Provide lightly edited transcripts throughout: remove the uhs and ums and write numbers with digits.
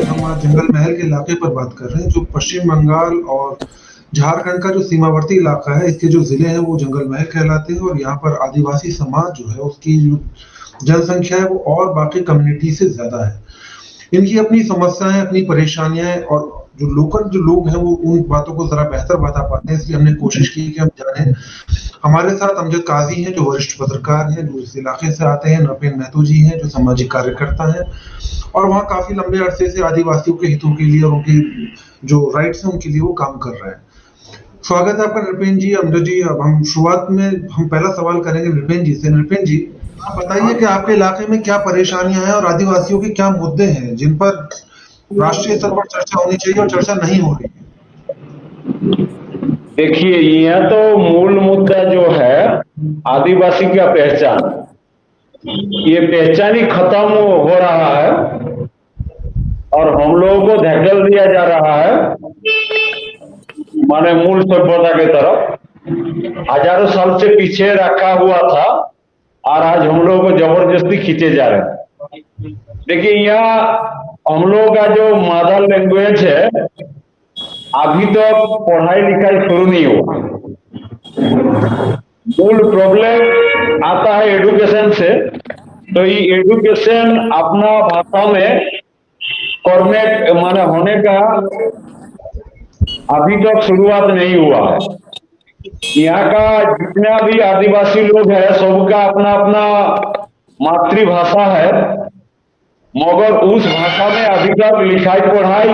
हम आज जंगल महल के इलाके पर बात कर रहे हैं, जो पश्चिम बंगाल और झारखंड का जो सीमावर्ती इलाका है, इसके जो जिले हैं वो जंगल महल कहलाते हैं। और यहाँ पर आदिवासी समाज जो है उसकी जो जनसंख्या है वो और बाकी कम्युनिटी से ज्यादा है। इनकी अपनी समस्याएं, अपनी परेशानियां, और जो लोकल जो लोग हैं वो उन बातों को जरा बेहतर बता पाते हैं, इसलिए हमने कोशिश की कि हम जाने। हमारे साथ अमजद काजी हैं, जो वरिष्ठ पत्रकार हैं, जो इस इलाके से आते हैं। नृपेंद्र महतो जी हैं, जो सामाजिक कार्यकर्ता हैं और वहाँ काफी लंबे अरसे से आदिवासियों के हितों के लिए और उनकी जो राइट्स हैं उनके लिए वो काम कर रहे हैं। स्वागत है आपका नृपेंद्र जी, अमजद जी। अब हम शुरुआत में हम पहला सवाल करेंगे नृपेंद्र जी से। नृपेंद्र जी, आप बताइए कि आपके इलाके में क्या परेशानियां हैं और आदिवासियों के क्या मुद्दे हैं जिन पर राष्ट्रीय स्तर पर चर्चा होनी चाहिए और चर्चा नहीं हो रही है। देखिए, यहाँ तो मूल मुद्दा जो है आदिवासी का पहचान, ये पहचान ही खत्म हो रहा है और हम लोगों को धकेल दिया जा रहा है माने मूल सभ्यता के तरफ। हजारों साल से पीछे रखा हुआ था और आज हम लोगों को जबरदस्ती खींचे जा रहे हैं। देखिए, यहाँ हम लोगों का जो मदर लैंग्वेज है, अभी तो पढ़ाई लिखाई शुरू नहीं हुआ। मूल प्रॉब्लम आता है एजुकेशन से। तो ये एजुकेशन अपना भाषा में करने माने होने का अभी तक शुरुआत नहीं हुआ है। यहाँ का जितना भी आदिवासी लोग हैं सबका अपना अपना मातृभाषा है, मगर उस भाषा में अभी तक लिखाई पढ़ाई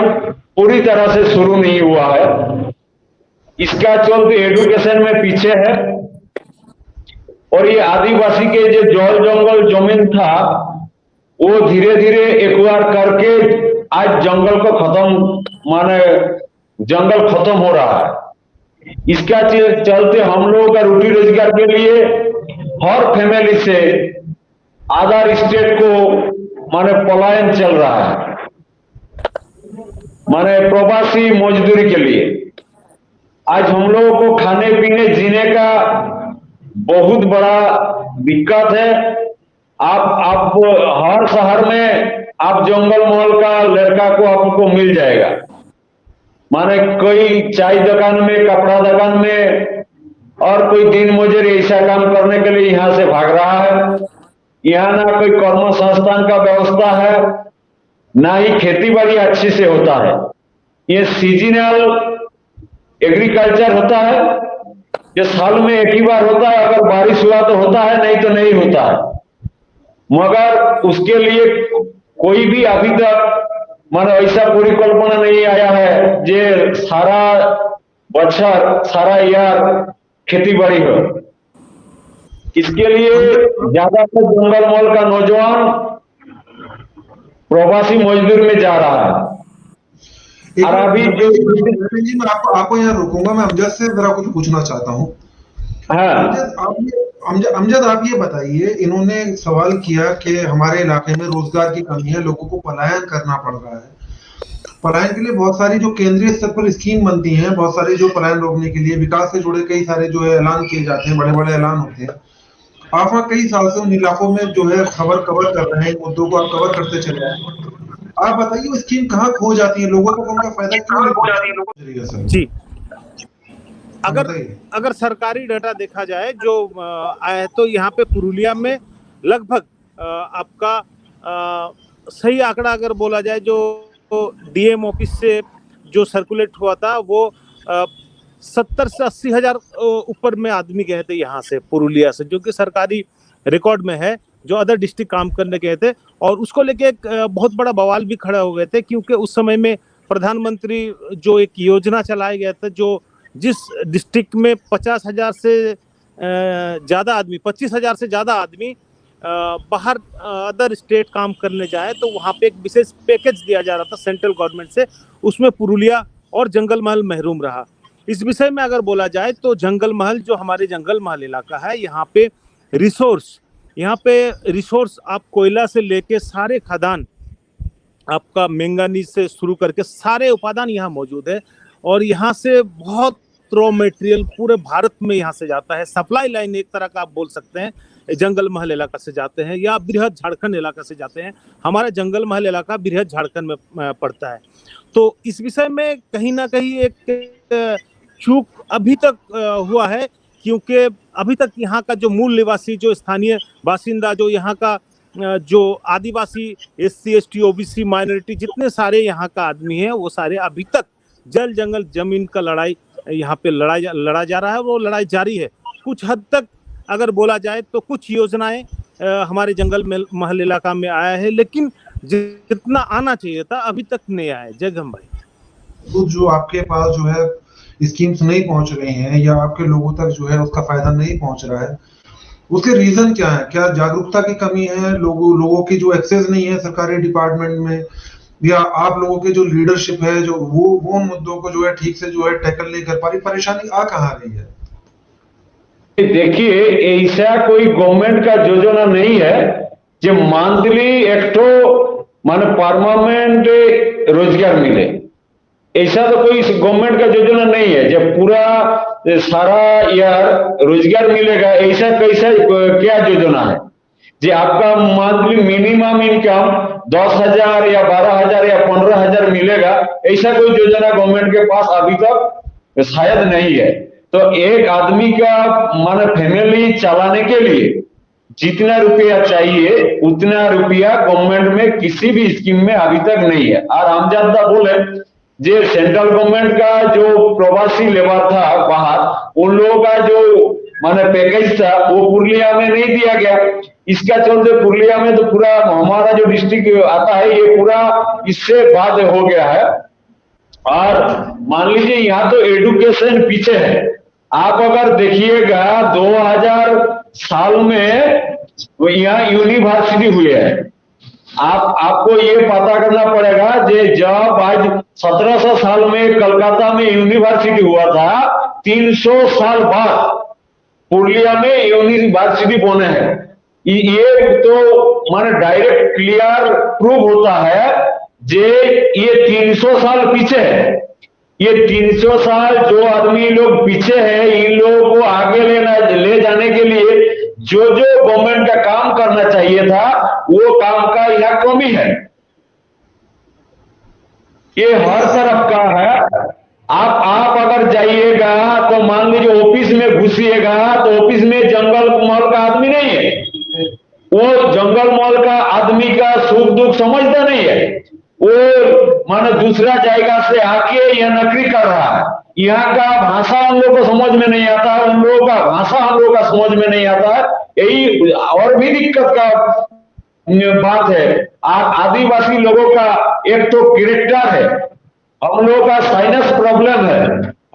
पूरी तरह से शुरू नहीं हुआ है। इसका चलते एजुकेशन में पीछे है। और ये आदिवासी के जो जल जंगल जमीन था वो धीरे धीरे एक्वायर करके आज जंगल को खत्म माने जंगल खत्म हो रहा है। इसका चलते हम लोगों का रोटी रोजगार के लिए हर फैमिली से अदर स्टेट को माने पलायन चल रहा है, माने प्रवासी मजदूरी के लिए। आज हम लोगों को खाने पीने जीने का बहुत बड़ा दिक्कत है। आप हर शहर में आप जंगल महल का लड़का को आपको मिल जाएगा, माने कोई चाय दुकान में, कपड़ा दुकान में, और कोई दिन मजूरी ऐसा काम करने के लिए यहाँ से भाग रहा है। यहाँ ना कोई कर्म संस्थान का व्यवस्था है, ना ही खेती बाड़ी अच्छे से होता है। ये सीजनल एग्रीकल्चर होता है, जो साल में एक ही बार होता है। अगर बारिश हुआ तो होता है, नहीं तो नहीं होता है। मगर उसके लिए कोई भी अभी तक मानो ऐसा परिकल्पना नहीं आया है जे सारा बच्चर सारा यार खेती बाड़ी हो। इसके लिए ज्यादातर जंगल महल का नौजवान प्रवासी मजदूर में जा रहा है। और अभी जो जी, मैं आपको यहाँ रोकूंगा। मैं अमजद से जरा कुछ पूछना चाहता हूँ। अमजद, आप ये बताइए, इन्होंने सवाल किया कि हमारे इलाके में रोजगार की कमी है, लोगों को पलायन करना पड़ रहा है। पलायन के लिए बहुत सारी जो केंद्रीय स्तर पर स्कीम बनती हैं, बहुत सारी जो पलायन रोकने के लिए विकास से जुड़े कई सारे जो है ऐलान किए जाते हैं, बड़े बड़े ऐलान होते हैं। आप वहाँ कई साल से उन इलाकों में जो है खबर कवर कर रहे हैं, मुद्दों को आप कवर करते चले आए। आप बताइए वो स्कीम कहाँ खो जाती है, लोगों को उनका फायदा क्यों नहीं हो जाती है? जी, अगर सरकारी डाटा देखा जाए जो आया तो यहाँ पे पुरुलिया में लगभग आपका सही आंकड़ा अगर बोला जाए, जो डीएम ऑफिस से जो सर्कुलेट हुआ था वो 70 से 80 हजार ऊपर में आदमी गए थे यहाँ से पुरुलिया से, जो कि सरकारी रिकॉर्ड में है, जो अदर डिस्ट्रिक्ट काम करने गए थे। और उसको लेके एक बहुत बड़ा बवाल भी खड़ा हो गए थे, क्योंकि उस समय में प्रधानमंत्री जो एक योजना चलाया गया था, जो जिस डिस्ट्रिक्ट में 50,000 से ज़्यादा आदमी, 25,000 से ज़्यादा आदमी बाहर अदर स्टेट काम करने जाए तो वहाँ पे एक विशेष पैकेज दिया जा रहा था सेंट्रल गवर्नमेंट से। उसमें पुरुलिया और जंगल महल महरूम रहा। इस विषय में अगर बोला जाए तो जंगल महल, जो हमारे जंगल महल इलाका है, यहाँ पे रिसोर्स आप कोयला से लेके सारे खदान, आपका मैंगानीज से शुरू करके सारे उपादान यहाँ मौजूद है। और यहाँ से बहुत रॉ मटेरियल पूरे भारत में यहाँ से जाता है। सप्लाई लाइन एक तरह का आप बोल सकते हैं जंगल महल इलाका से जाते हैं या बृहद झारखंड इलाका से जाते हैं। हमारा जंगल महल इलाका बृहद झारखंड में पड़ता है। तो इस विषय में कहीं ना कहीं एक चूक अभी तक हुआ है, क्योंकि अभी तक यहाँ का जो मूल निवासी, जो स्थानीय बासिंदा, जो यहाँ का जो आदिवासी, SC ST OBC माइनॉरिटी, जितने सारे यहाँ का आदमी है, वो सारे अभी तक जल जंगल जमीन का लड़ाई यहाँ पे लड़ा जा रहा है। वो लड़ाई जारी है। कुछ हद तक अगर बोला जाए तो कुछ योजनाएं हमारे जंगल महल इलाका में आया है, लेकिन जितना आना चाहिए था अभी तक नहीं आया। जयगम भाई, तो जो आपके पास जो है स्कीम्स नहीं पहुंच रही हैं या आपके लोगों तक जो है उसका फायदा नहीं पहुंच रहा है, उसके रीजन क्या है? क्या जागरूकता की कमी है, लोगों की जो एक्सेस नहीं है सरकारी डिपार्टमेंट में, या आप लोगों के जो लीडरशिप है जो वो मुद्दों को जो है ठीक से जो है टैकल नहीं कर पा रही? परेशानी आ कहाँ रही है? देखिए, ऐसा कोई गवर्नमेंट का योजना नहीं है जो मंथली एक तो माने परमानेंट रोजगार मिले। ऐसा तो कोई गवर्नमेंट का योजना नहीं है जब पूरा सारा यार रोजगार मिलेगा। ऐसा कैसा क्या योजना है जो आपका मंथली मिनिमम इनकम 10,000 या 12,000 या 15,000 मिलेगा? ऐसा कोई योजना गवर्नमेंट के पास अभी तक शायद नहीं है। तो एक आदमी का माने फैमिली चलाने के लिए जितना रुपया चाहिए उतना रुपया गवर्नमेंट में किसी भी स्कीम में अभी तक नहीं है। और हम ज्यादा बोले जो सेंट्रल गवर्नमेंट का जो प्रवासी लेबर था बाहर, उन लोगों का जो माने पैकेज था वो पुरुलिया में नहीं दिया गया। इसका चलते पुरुलिया में तो पूरा हमारा जो डिस्ट्रिक्ट आता है ये पूरा इससे बाद हो गया है। और मान लीजिए यहाँ तो एजुकेशन पीछे है। आप अगर देखिएगा 2000 साल में यहाँ यूनिवर्सिटी हुई है। आपको ये पता करना पड़ेगा जे जब आज 1700 साल में कलकत्ता में यूनिवर्सिटी हुआ था, 300 साल बाद पुरुलिया में यूनिवर्सिटी बने हैं। ये तो माने डायरेक्ट क्लियर प्रूव होता है जे ये 300 साल पीछे है। ये 300 साल जो आदमी लोग पीछे है, इन लोगों को आगे ले जाने के लिए जो गवर्नमेंट का काम करना चाहिए था वो काम का यहाँ कमी है। ये हर तरफ का है। आप अगर जाइएगा तो मान लीजिए ऑफिस में घुसिएगा तो ऑफिस में जंगल महल का आदमी नहीं है। वो जंगल महल का आदमी का सुख दुख समझता नहीं है। वो माने दूसरा जायगा से आके यह नौकरी कर रहा है। यहाँ का भाषा हम लोग को समझ में नहीं आता है, उन लोगों का भाषा हम लोग का समझ में नहीं आता है। यही और भी दिक्कत का बात है। आदिवासी लोगों का एक तो कैरेक्टर है, हम लोग का साइनस प्रॉब्लम है।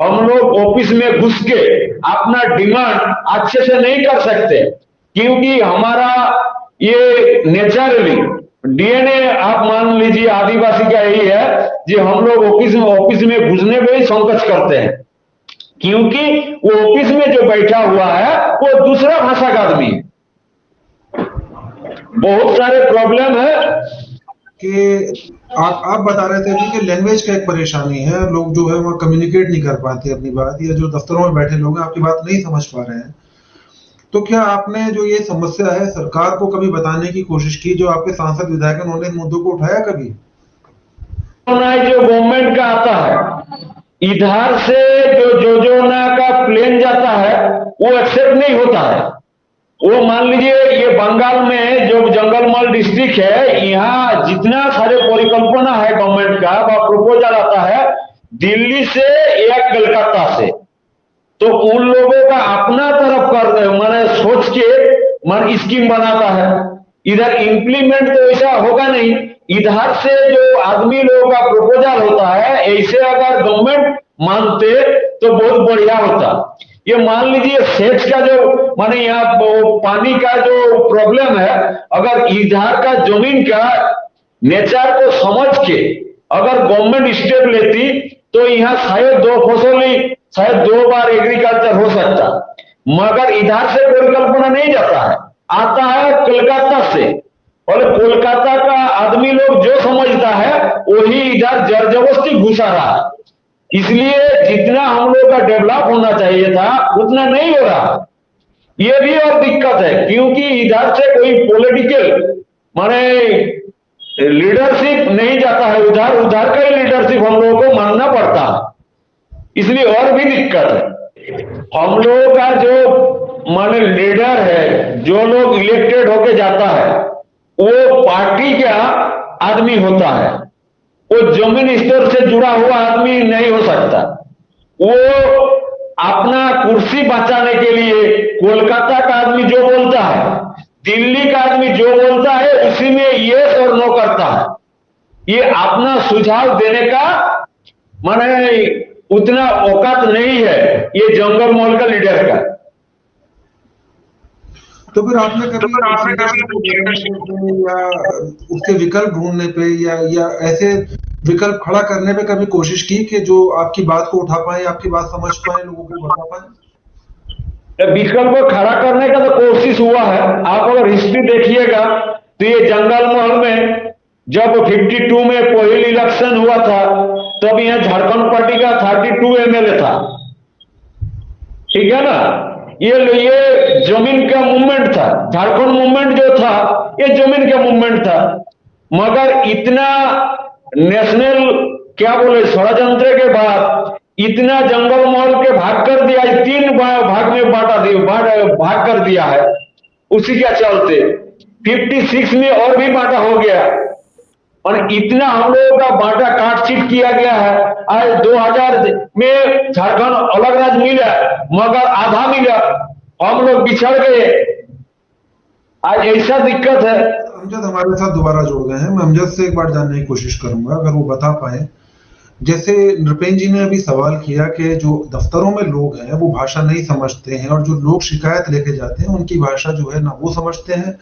हम लोग ऑफिस में घुस के अपना डिमांड अच्छे से नहीं कर सकते क्योंकि हमारा ये नेचुरली DNA आप मान लीजिए आदिवासी का यही है जो हम लोग ऑफिस में घुसने में ही संकोच करते हैं क्योंकि वो ऑफिस में जो बैठा हुआ है वो दूसरा भाषा का आदमी है। बहुत सारे प्रॉब्लम है कि आप बता रहे थे कि लैंग्वेज का एक परेशानी है, लोग जो है वहाँ कम्युनिकेट नहीं कर पाते अपनी बात, या जो दफ्तरों में बैठे लोग हैं आपकी बात नहीं समझ पा रहे हैं। तो क्या आपने जो ये समस्या है सरकार को कभी बताने की कोशिश की? जो आपके सांसद विधायक हैं उन्होंने इन मुद्दों को उठाया कभी? जो गवर्नमेंट का आता है इधर से जो योजना का प्लेन जाता है वो एक्सेप्ट नहीं होता है। वो मान लीजिए ये बंगाल में जो जंगल महल डिस्ट्रिक्ट है, यहाँ जितना सारे परिकल्पना है गवर्नमेंट का वह प्रपोजल आता है दिल्ली से या कलकत्ता से, तो उन लोगों का अपना तरफ कर माने सोच के मान स्कीम बनाता है। इधर इंप्लीमेंट तो ऐसा होगा नहीं। इधर से जो आदमी लोगों का प्रपोजल होता है ऐसे अगर गवर्नमेंट मानते तो बहुत बढ़िया होता। ये मान लीजिए सेच का जो माने यहाँ पानी का जो प्रॉब्लम है, अगर इधर का जमीन का नेचर को समझ के अगर गवर्नमेंट स्टेप लेती तो यहाँ शायद 2 बार एग्रीकल्चर हो सकता, मगर इधर से परिकल्पना नहीं जाता है, आता है कोलकाता से। और कोलकाता का आदमी लोग जो समझता है वही इधर जबरदस्ती घुसा रहा है। इसलिए जितना हम लोग का डेवलप होना चाहिए था उतना नहीं हो रहा। ये भी और दिक्कत है, क्योंकि इधर से कोई पॉलिटिकल माने लीडरशिप नहीं जाता है, उधर उधर का ही लीडरशिप हम लोगों को मानना पड़ता है, इसलिए और भी दिक्कत है। हम लोगों का जो माने लीडर है, जो लोग इलेक्टेड होके जाता है, वो पार्टी का आदमी होता है, वो जमीन स्तर से जुड़ा हुआ आदमी नहीं हो सकता। वो अपना कुर्सी बचाने के लिए कोलकाता का आदमी जो बोलता है, दिल्ली का आदमी जो बोलता है, उसी में यस और नो करता है। ये अपना सुझाव देने का माने उतना औकात नहीं है ये जंगल मॉल का लीडर का। तो फिर आपने कभी या उसके विकल्प ढूंढने पे या ऐसे विकल्प खड़ा करने पे कभी कोशिश की कि जो आपकी बात को उठा पाए, आपकी बात समझ पाए, लोगों को बता पाए? विकल्प को खड़ा करने का तो कोशिश हुआ है। आप अगर हिस्ट्री देखिएगा तो ये जंगल महल में जब 52 में पहली इलेक्शन हुआ था, तब यहाँ झारखंड पार्टी का 32 एमएलए था, ठीक है ना। ये जमीन का मूवमेंट था, झारखंड मूवमेंट जो था ये जमीन का मूवमेंट था। मगर इतना नेशनल क्या बोले षड्यंत्र के बाद इतना जंगल महल के भाग कर दिया, 3 भाग में भाग कर दिया है। उसी के चलते 56 में और भी बांटा हो गया, और इतना हम लोगों का बांटा काट छीट किया गया है। आज 2000 में झारखंड अलग राज्य मिला, मगर आधा मिला, हम लोग बिछड़ गए। आज ऐसा दिक्कत है। अमजद हमारे साथ दोबारा जुड़ गए हैं, मैं अमजद से एक बार जानने की कोशिश करूंगा, अगर वो बता पाए। जैसे नृपेंद्र जी ने अभी सवाल किया कि जो दफ्तरों में लोग हैं वो भाषा नहीं समझते हैं, और जो लोग शिकायत लेके जाते हैं उनकी भाषा जो है ना वो समझते हैं,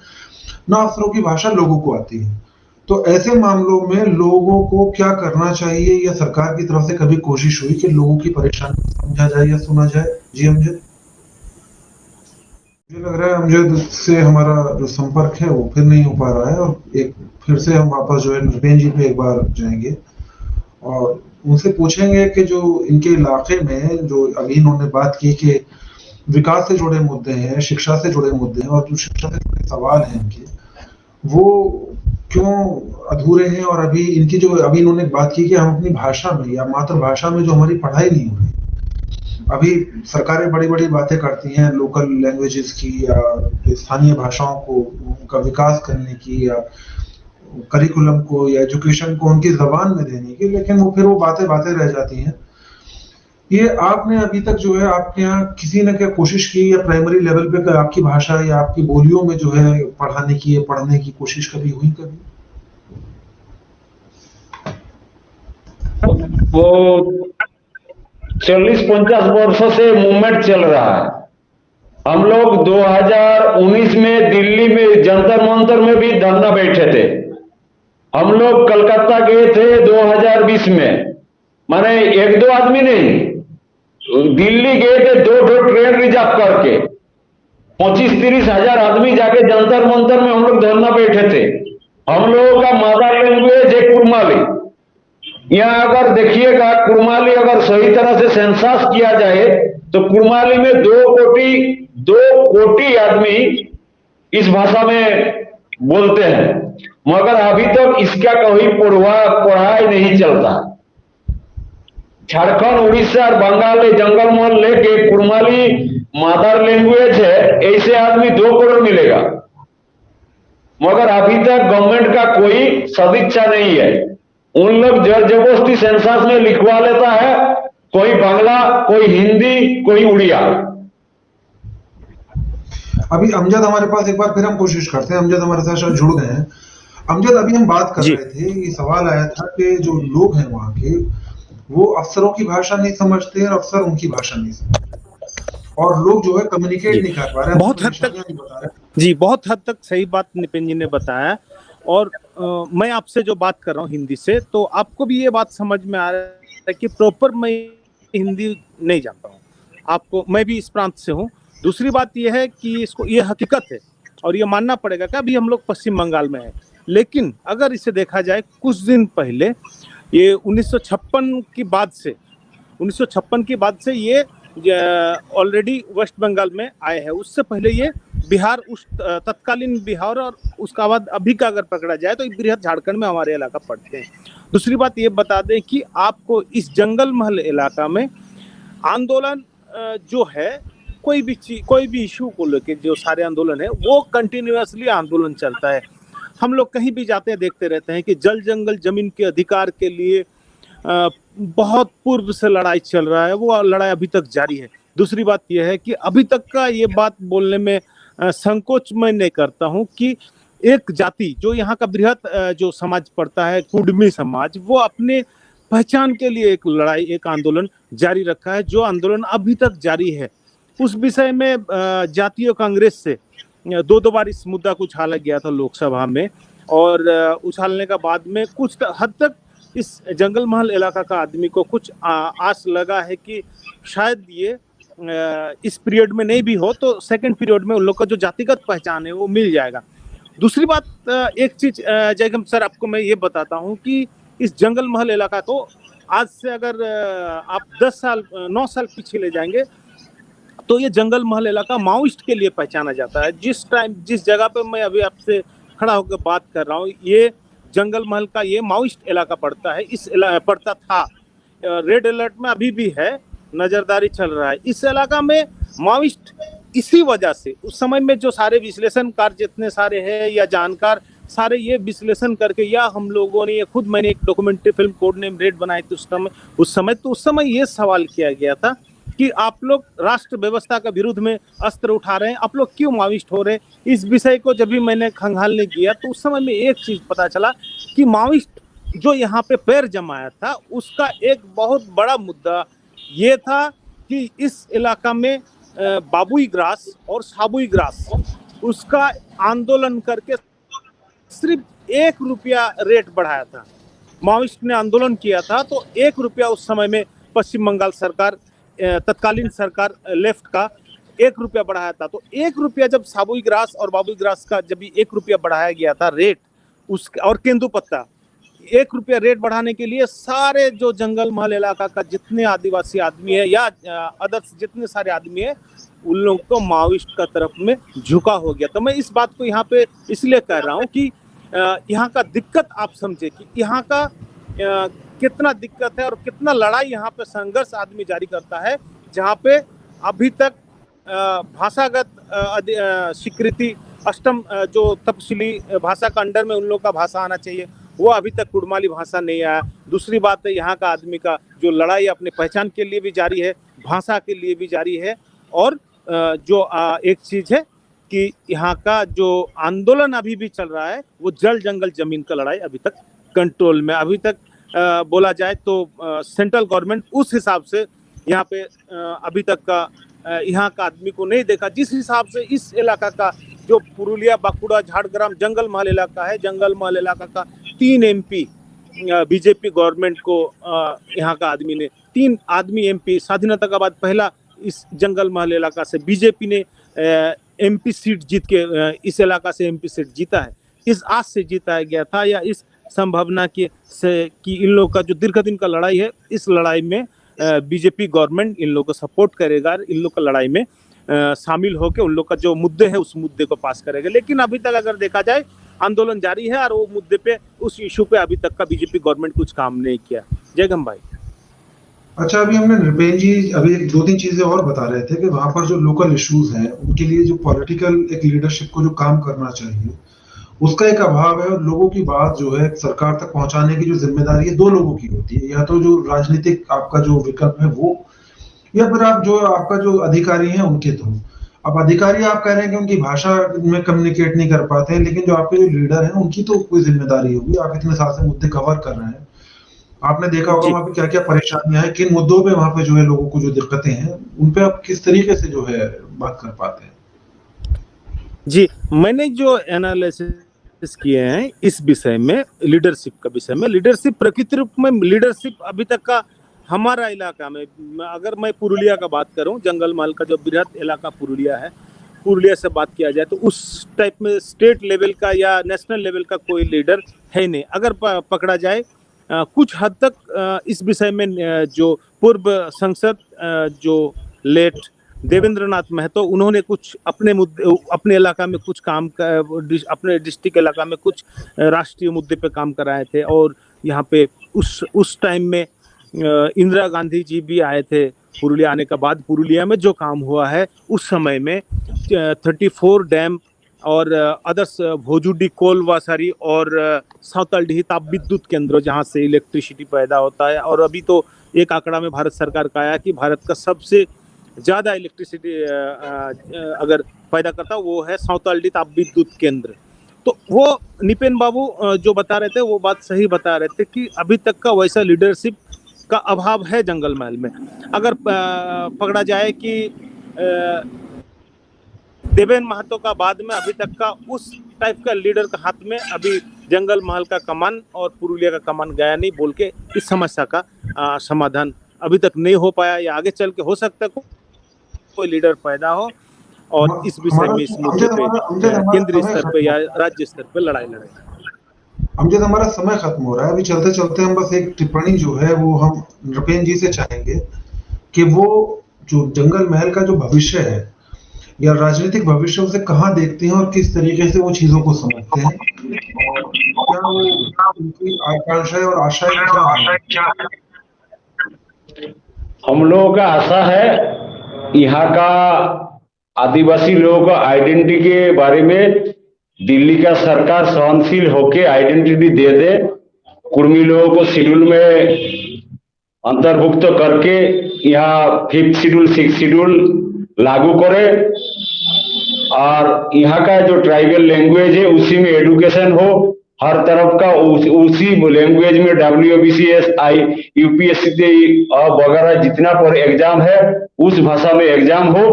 ना अफसरों की भाषा लोगों को आती है। तो ऐसे मामलों में लोगों को क्या करना चाहिए, या सरकार की तरफ से कभी कोशिश हुई कि लोगों की परेशानी समझा जाए या सुना जाए? जी अमजद। मुझे लग रहा है अमजद से हमारा जो संपर्क है वो फिर नहीं हो पा रहा है, और एक फिर से हम वापस जो है नृपेंद्र जी पे एक बार जाएंगे और उनसे पूछेंगे कि जो इनके इलाके में जो अभी इन्होंने बात की कि विकास से जुड़े मुद्दे हैं, शिक्षा से जुड़े मुद्दे हैं, और जो शिक्षा से जुड़े सवाल हैं इनके, वो क्यों अधूरे हैं। और अभी इनकी जो अभी इन्होंने बात की कि हम अपनी भाषा में या मातृभाषा में जो हमारी पढ़ाई नहीं हो रही, अभी सरकारें बड़ी बड़ी बातें करती हैं लोकल लैंग्वेजेस की, या स्थानीय भाषाओं को उनका विकास करने की, या करिकुलम को या एजुकेशन को उनकी जबान में देने की, लेकिन वो फिर वो बातें रह जाती हैं। ये आपने अभी तक जो है आपके यहाँ किसी ने क्या कोशिश की, या प्राइमरी लेवल पे आपकी भाषा या आपकी बोलियों में जो है पढ़ाने की या पढ़ने की कोशिश कभी हुई? कभी वो 40-50 वर्षों से मूवमेंट चल रहा है। हम लोग 2019 में दिल्ली में जंतर मंतर में भी धरना बैठे थे। हम लोग कलकत्ता गए थे 2020 में, माने 1-2 आदमी नहीं, दिल्ली गए थे 2 ट्रेन रिजर्व करके, 25-30 हजार आदमी जाके जंतर मंतर में हम लोग धरना बैठे थे। हम लोगों का मदर लैंग्वेज है कुरमाली। यहाँ अगर देखिएगा कुरमाली अगर सही तरह से सेंसस किया जाए तो कुरमाली में 2 कोटि आदमी इस भाषा में बोलते हैं, मगर अभी तक इसका कोई पढ़ाई नहीं चलता। झारखंड, उड़ीसा और बंगाल जंगल महल लेके कुरमाली मदर लैंग्वेज है, ऐसे आदमी 2 करोड़ मिलेगा, मगर अभी तक गवर्नमेंट का कोई सदिच्छा नहीं है। उन लोग जबरदस्ती सेंसस में लिखवा लेता है, कोई बांग्ला, कोई हिंदी, कोई उड़िया। अभी अमजद हमारे पास एक बार फिर हम कोशिश करते हैं, अमजद हमारे साथ जुड़ गए हैं। अमजद, अभी हम बात कर रहे थे, ये सवाल आया था कि जो लोग हैं वहां के वो अफसरों की भाषा नहीं समझते और अफसर उनकी भाषा नहीं समझते, और लोग जो है कम्युनिकेट नहीं कर पा रहे हैं। बहुत हद तक जी, बहुत हद तक सही बात निपेन जी ने बताया। और मैं आपसे जो बात कर रहा हूँ हिंदी से, तो आपको भी ये बात समझ में आ रहा है कि प्रॉपर मैं हिंदी नहीं जानता हूँ। आपको, मैं भी इस प्रांत से हूँ। दूसरी बात यह है कि इसको ये हकीकत है और ये मानना पड़ेगा कि अभी हम लोग पश्चिम बंगाल में हैं, लेकिन अगर इसे देखा जाए कुछ दिन पहले, ये 1956 की बाद से ये ऑलरेडी वेस्ट बंगाल में आए हैं। उससे पहले ये बिहार, उस तत्कालीन बिहार और उसका बाद अभी का अगर पकड़ा जाए तो बृहद झारखंड में हमारे इलाका पड़ते हैं। दूसरी बात ये बता दें कि आपको इस जंगल महल इलाका में आंदोलन जो है, कोई भी इशू को लेकर जो सारे आंदोलन है वो कंटिन्यूअसली आंदोलन चलता है। हम लोग कहीं भी जाते हैं देखते रहते हैं कि जल जंगल जमीन के अधिकार के लिए बहुत पूर्व से लड़ाई चल रहा है, वो लड़ाई अभी तक जारी है। दूसरी बात यह है कि अभी तक का ये बात बोलने में संकोच मैं नहीं करता हूं कि एक जाति जो यहाँ का बृहद जो समाज पड़ता है, कुडमी समाज, वो अपने पहचान के लिए एक लड़ाई, एक आंदोलन जारी रखा है, जो आंदोलन अभी तक जारी है। उस विषय में जातीय कांग्रेस से दो बार इस मुद्दा को उछाला गया था लोकसभा में, और उछालने का बाद में कुछ हद तक इस जंगल महल इलाका का आदमी को कुछ आस लगा है कि शायद ये इस पीरियड में नहीं भी हो तो सेकंड पीरियड में उन लोग का जो जातिगत पहचान है वो मिल जाएगा। दूसरी बात, एक चीज जयगम सर आपको मैं ये बताता हूँ कि इस जंगल महल इलाका को आज से अगर आप 9 साल पीछे ले जाएंगे तो ये जंगल महल इलाका माओइस्ट के लिए पहचाना जाता है। जिस जगह पे मैं अभी आपसे खड़ा होकर बात कर रहा हूँ, ये जंगल महल का ये माओइस्ट इलाका पड़ता है। पड़ता था, रेड अलर्ट में अभी भी है, नजरदारी चल रहा है। इस इलाका में माओइस्ट इसी वजह से उस समय में जो सारे विश्लेषणकार जितने सारे हैं या जानकार सारे ये विश्लेषण करके, या हम लोगों ने खुद, मैंने एक documentary film code name red बनाई थी उस समय ये सवाल किया गया था कि आप लोग राष्ट्र व्यवस्था के विरुद्ध में अस्त्र उठा रहे हैं, आप लोग क्यों माओइस्ट हो रहे हैं। इस विषय को जब भी मैंने खंगालने किया तो उस समय में एक चीज पता चला कि माओइस्ट जो यहाँ पे पैर जमाया था उसका एक बहुत बड़ा मुद्दा ये था कि इस इलाका में बाबुई ग्रास और साबुई ग्रास, उसका आंदोलन करके सिर्फ ₹1 रेट बढ़ाया था। माओइस्ट ने आंदोलन किया था तो ₹1 उस समय में पश्चिम बंगाल सरकार, तत्कालीन सरकार लेफ्ट का ₹1 बढ़ाया था। तो ₹1 जब साबुई ग्रास और बाबुई ग्रास का जब ₹1 बढ़ाया गया था रेट, और केंदुपत्ता ₹1 रेट बढ़ाने के लिए सारे जो जंगल महल इलाका का जितने आदिवासी आदमी है या अदर्स जितने सारे आदमी है, उन लोगों को माओइस्ट का तरफ में झुका हो गया। तो मैं इस बात को यहाँ पे इसलिए कह रहा हूँ कि यहाँ का दिक्कत आप समझे कि यहाँ का कितना दिक्कत है और कितना लड़ाई यहाँ पे संघर्ष आदमी जारी करता है, जहाँ पे अभी तक भाषागत स्वीकृति अष्टम जो तपशीली भाषा का अंडर में उन लोग का भाषा आना चाहिए, वो अभी तक कुड़माली भाषा नहीं आया। दूसरी बात है, यहाँ का आदमी का जो लड़ाई अपने पहचान के लिए भी जारी है, भाषा के लिए भी जारी है, और जो एक चीज है कि यहाँ का जो आंदोलन अभी भी चल रहा है वो जल जंगल जमीन का लड़ाई अभी तक कंट्रोल में। अभी तक बोला जाए तो सेंट्रल गवर्नमेंट उस हिसाब से यहाँ पे अभी तक का यहाँ का आदमी को नहीं देखा जिस हिसाब से इस इलाका का जो पुरुलिया, बांकुड़ा, झारग्राम जंगल महल इलाका है, जंगल महल इलाका का 3 MP बीजेपी गवर्नमेंट को यहाँ का आदमी ने 3 आदमी MP स्वाधीनता के बाद पहला इस जंगल महल इलाका से बीजेपी ने MP सीट जीत के इस इलाका से MP सीट जीता है। इस आस से जीता गया था या इस संभावना की से कि इन लोगों का जो दीर्घ दिन का लड़ाई है, इस लड़ाई में बीजेपी गवर्नमेंट इन लोगों को सपोर्ट करेगा, इन लोग का लड़ाई में शामिल होकर उन लोग का जो मुद्दे है उस मुद्दे को पास करेगा। लेकिन अभी तक अगर देखा जाए आंदोलन जारी है और वो मुद्दे पे, उस इशू पे अभी तक का बीजेपी गवर्नमेंट कुछ काम नहीं किया। जयगम भाई। अच्छा, अभी हमने नृपेंद्र जी अभी 2-3 चीजें और बता रहे थे कि वहां पर जो लोकल इश्यूज हैं उनके लिए जो पॉलिटिकल एक लीडरशिप को जो काम करना चाहिए उसका एक अभाव है, और लोगों की बात जो है सरकार तक पहुंचाने की जो जिम्मेदारी है 2 लोगों की होती है, या तो जो राजनीतिक आपका जो विकल्प है वो, या फिर आप जो आपका जो अधिकारी हैं उनके थ्रू। अब अधिकारी आप कह रहे हैं कि उनकी भाषा में कम्युनिकेट नहीं कर पाते हैं, लेकिन जो आपके जो लीडर हैं उनकी तो कोई जिम्मेदारी होगी। आप इतने साल से मुद्दे कवर कर रहे हैं, आपने देखा होगा वहाँ पे क्या क्या परेशानियां हैं, किन मुद्दों पे वहाँ पे जो है लोगों को जो दिक्कतें हैं उन पे आप किस तरीके से जो है बात कर पाते हैं। जी, मैंने जो एनालिसिस किए हैं इस विषय में, लीडरशिप का विषय में, लीडरशिप प्रकृति रूप में लीडरशिप अभी तक का हमारा इलाका में, अगर मैं पुरुलिया का बात करूं, जंगल महल का जो बृहद इलाका पुरुलिया है, पुरुलिया से बात किया जाए तो उस टाइप में स्टेट लेवल का या नेशनल लेवल का कोई लीडर है नहीं। अगर पकड़ा जाए कुछ हद तक इस विषय में जो पूर्व संसद जो लेट देवेंद्रनाथ महतो, उन्होंने कुछ अपने मुद्दे, अपने इलाका में कुछ काम, अपने डिस्ट्रिक्ट इलाका में कुछ राष्ट्रीय मुद्दे पे काम कराए थे। और यहाँ पे उस टाइम में इंदिरा गांधी जी भी आए थे पुरुलिया आने के बाद। पुरुलिया में जो काम हुआ है उस समय में 34 डैम और अदर्स भोजुडी कोल वासारी और सावतालडीही ताप विद्युत केंद्र जहाँ से इलेक्ट्रिसिटी पैदा होता है। और अभी तो एक आंकड़ा में भारत सरकार का आया कि भारत का सबसे ज़्यादा इलेक्ट्रिसिटी अगर पैदा करता वो है सावतालडी ताप विद्युत केंद्र। तो वो निपेन बाबू जो बता रहे थे वो बात सही बता रहे थे कि अभी तक का वैसा लीडरशिप का अभाव है जंगल महल में। अगर पकड़ा जाए कि देवेंद्र महतो का बाद में अभी तक का उस टाइप का लीडर का हाथ में अभी जंगल महल का कमान और पुरुलिया का कमान गया नहीं बोल के इस समस्या का समाधान अभी तक नहीं हो पाया, या आगे चल के हो सकता है कोई लीडर पैदा हो और इस विषय में, इस मुद्दे पे केंद्रीय स्तर पे या राज्य स्तर पे लड़ाई लड़े। अमजद, हमारा समय खत्म हो रहा है। अभी चलते चलते हम बस एक टिप्पणी जो है वो हम नृपेन जी से चाहेंगे कि वो जो जंगल महल का जो भविष्य है या राजनीतिक भविष्य उसे कहाँ देखते हैं और किस तरीके से वो चीजों को समझते हैं, क्या वो उनकी आकांक्षाएं और आशाएं क्या हैं? हम लोगों का आशा है यहाँ का आदिवासी लोगों का आइडेंटिटी के बारे में दिल्ली का सरकार सहनशील होके आइडेंटिटी दे दे, कुर्मी लोगों को शेड्यूल में अंतर्भुक्त करके यहाँ 5th शेड्यूल 6th शेड्यूल लागू करे और यहाँ का जो ट्राइबल लैंग्वेज है उसी में एजुकेशन हो, हर तरफ का उसी लैंग्वेज में WBCS UPSC वगैरह जितना पर एग्जाम है उस भाषा में एग्जाम हो,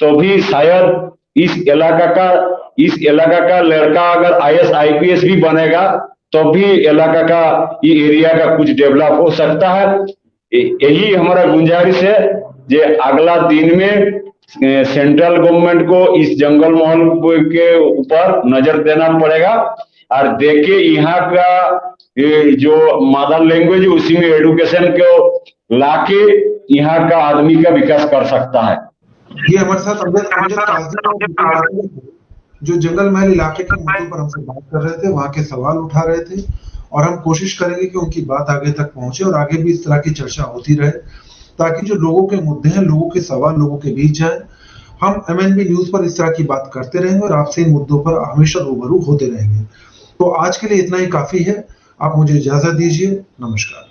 तो भी शायद इस इलाका का लड़का अगर IAS IPS भी बनेगा तो भी इलाका का ये एरिया का कुछ डेवलप हो सकता है। यही हमारा गुंजाइश है जे अगला दिन में सेंट्रल गवर्नमेंट को इस जंगल महल के ऊपर नजर देना पड़ेगा और देखे यहाँ का जो मदर लैंग्वेज है उसी में एजुकेशन को लाके यहाँ का आदमी का विकास कर सकता है। ये हमारे साथ अमजद जो जंगल महल इलाके के मुद्दों पर हमसे बात कर रहे थे, वहाँ के सवाल उठा रहे थे और हम कोशिश करेंगे कि उनकी बात आगे तक पहुंचे और आगे भी इस तरह की चर्चा होती रहे ताकि जो लोगों के मुद्दे हैं, लोगों के सवाल लोगों के बीच जाए। हम MNB न्यूज पर इस तरह की बात करते रहेंगे और आपसे इन मुद्दों पर हमेशा रूबरू होते रहेंगे। तो आज के लिए इतना ही काफी है। आप मुझे इजाजत दीजिए। नमस्कार।